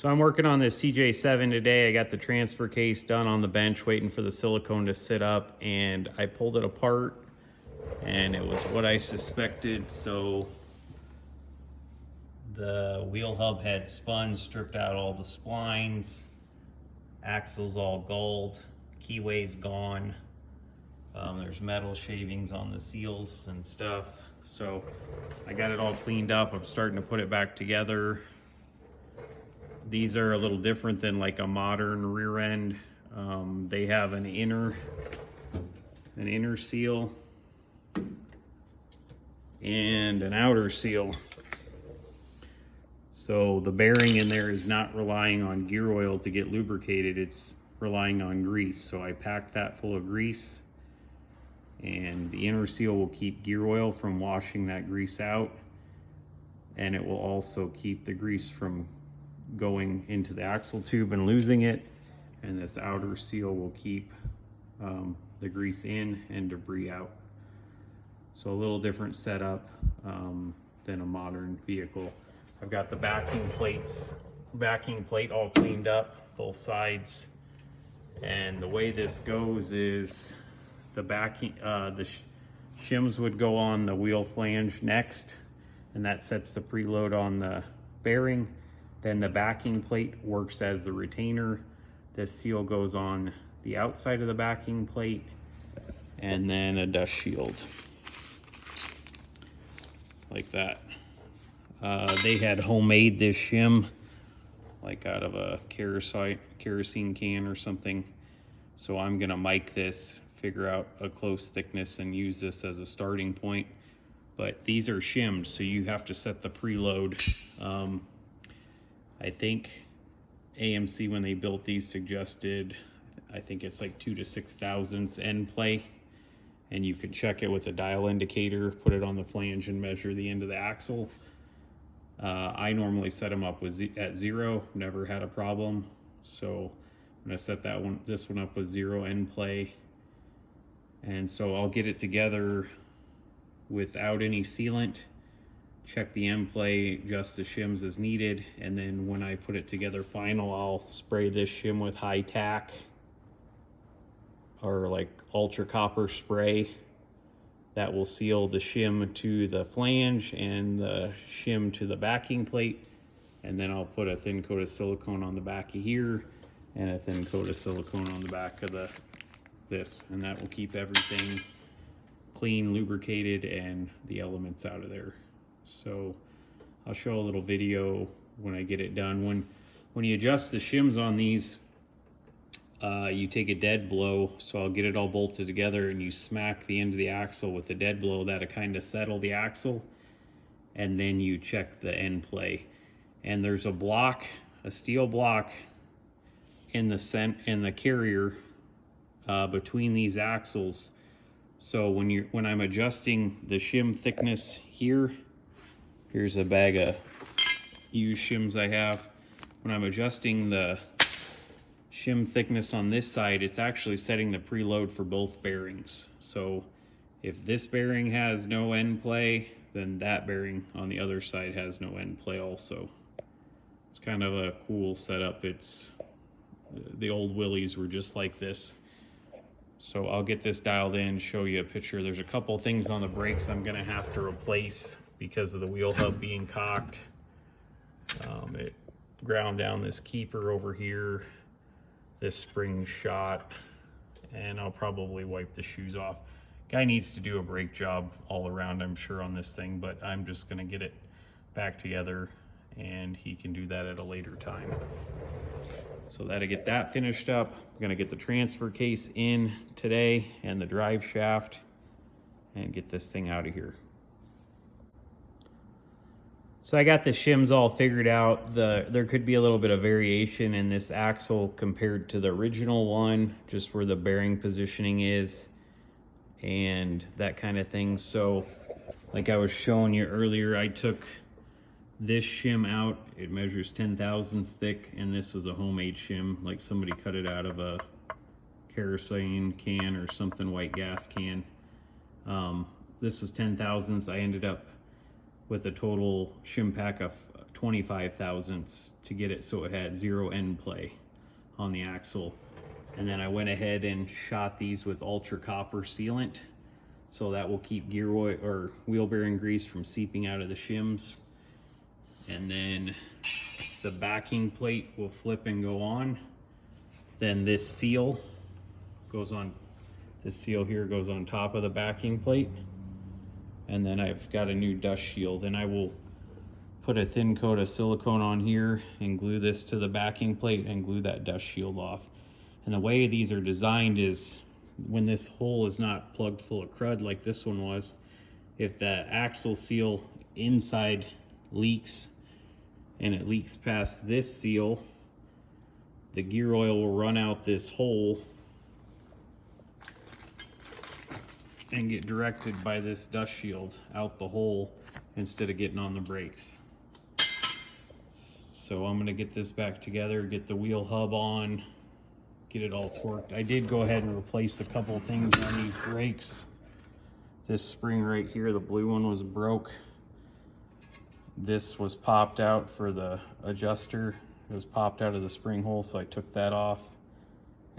So I'm working on this Cj-7 today. I got the transfer case done on the bench, waiting for the silicone to sit up, and I pulled it apart and it was what I suspected. So the wheel hub had spun, stripped out all the splines, axle's all gulled, keyway's gone. There's metal shavings on the seals and stuff. So I got it all cleaned up. I'm starting to put it back together. These are a little different than like a modern rear end. They have an inner seal and an outer seal. So the bearing in there is not relying on gear oil to get lubricated, it's relying on grease. So I packed that full of grease, and the inner seal will keep gear oil from washing that grease out, and it will also keep the grease from going into the axle tube and losing it, and this outer seal will keep the grease in and debris out. So a little different setup than a modern vehicle. I've got the backing plate all cleaned up, both sides, and the way this goes is the shims would go on the wheel flange next, and that sets the preload on the bearing. Then the backing plate works as the retainer. This seal goes on the outside of the backing plate, and then a dust shield like that. They had homemade this shim like out of a kerosene can or something. So I'm gonna mic this, figure out a close thickness, and use this as a starting point. But these are shimmed, so you have to set the preload. I think AMC, when they built these, suggested, I think it's like 2 to 6 thousandths end play, and you can check it with a dial indicator, put it on the flange and measure the end of the axle. I normally set them up at 0, never had a problem. So I'm gonna set this one up with 0 end play. And so I'll get it together without any sealant, check the end play, adjust the shims as needed, and then when I put it together final, I'll spray this shim with high tack or like ultra copper spray. That will seal the shim to the flange and the shim to the backing plate. And then I'll put a thin coat of silicone on the back of here and a thin coat of silicone on the back of this, and that will keep everything clean, lubricated, and the elements out of there. So I'll show a little video when I get it done. When you adjust the shims on these, you take a dead blow. So I'll get it all bolted together, and you smack the end of the axle with the dead blow. That'll kind of settle the axle, and then you check the end play. And there's a steel block in the carrier between these axles. So when I'm adjusting the shim thickness here's a bag of used shims I have. When I'm adjusting the shim thickness on this side, it's actually setting the preload for both bearings. So if this bearing has no end play, then that bearing on the other side has no end play also. It's kind of a cool setup. The old Willys were just like this. So I'll get this dialed in, show you a picture. There's a couple things on the brakes I'm gonna have to replace because of the wheel hub being cocked. It ground down this keeper over here, this spring shot, and I'll probably wipe the shoes off. Guy needs to do a brake job all around, I'm sure, on this thing, but I'm just gonna get it back together and he can do that at a later time. So that'll get that finished up. I'm gonna get the transfer case in today and the drive shaft and get this thing out of here. So I got the shims all figured out. There could be a little bit of variation in this axle compared to the original one, just where the bearing positioning is and that kind of thing. So like I was showing you earlier, I took this shim out. It measures 10 thousandths thick, and this was a homemade shim, like somebody cut it out of a kerosene can or something, white gas can. This was 10 thousandths. I ended up with a total shim pack of 25 thousandths to get it so it had 0 end play on the axle. And then I went ahead and shot these with ultra copper sealant, so that will keep gear oil or wheel bearing grease from seeping out of the shims. And then the backing plate will flip and go on. Then this seal goes on, this seal here goes on top of the backing plate. And then I've got a new dust shield, and I will put a thin coat of silicone on here and glue this to the backing plate and glue that dust shield off. And the way these are designed is when this hole is not plugged full of crud like this one was, if the axle seal inside leaks and it leaks past this seal, the gear oil will run out this hole and get directed by this dust shield out the hole instead of getting on the brakes. So I'm gonna get this back together, get the wheel hub on, get it all torqued. I did go ahead and replace a couple things on these brakes. This spring right here, the blue one, was broke. This was popped out for the adjuster. It was popped out of the spring hole, so I took that off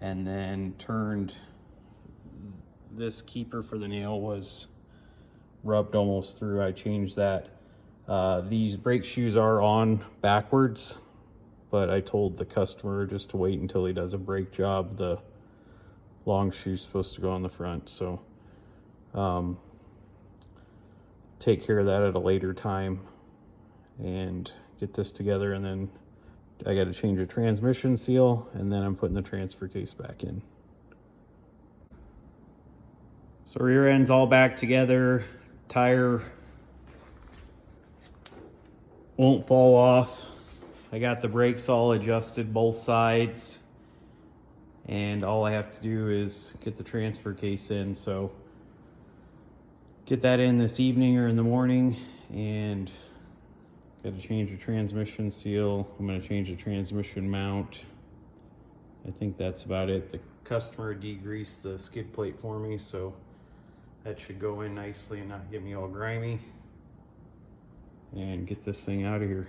and then turned. This keeper for the nail was rubbed almost through. I changed that. These brake shoes are on backwards, but I told the customer just to wait until he does a brake job. The long shoe's supposed to go on the front, so take care of that at a later time and get this together. And then I got to change a transmission seal, and then I'm putting the transfer case back in. So rear end's all back together, tire won't fall off. I got the brakes all adjusted both sides, and all I have to do is get the transfer case in. So get that in this evening or in the morning, and got to change the transmission seal. I'm going to change the transmission mount. I think that's about it. The customer degreased the skid plate for me, so that should go in nicely and not get me all grimy. And get this thing out of here.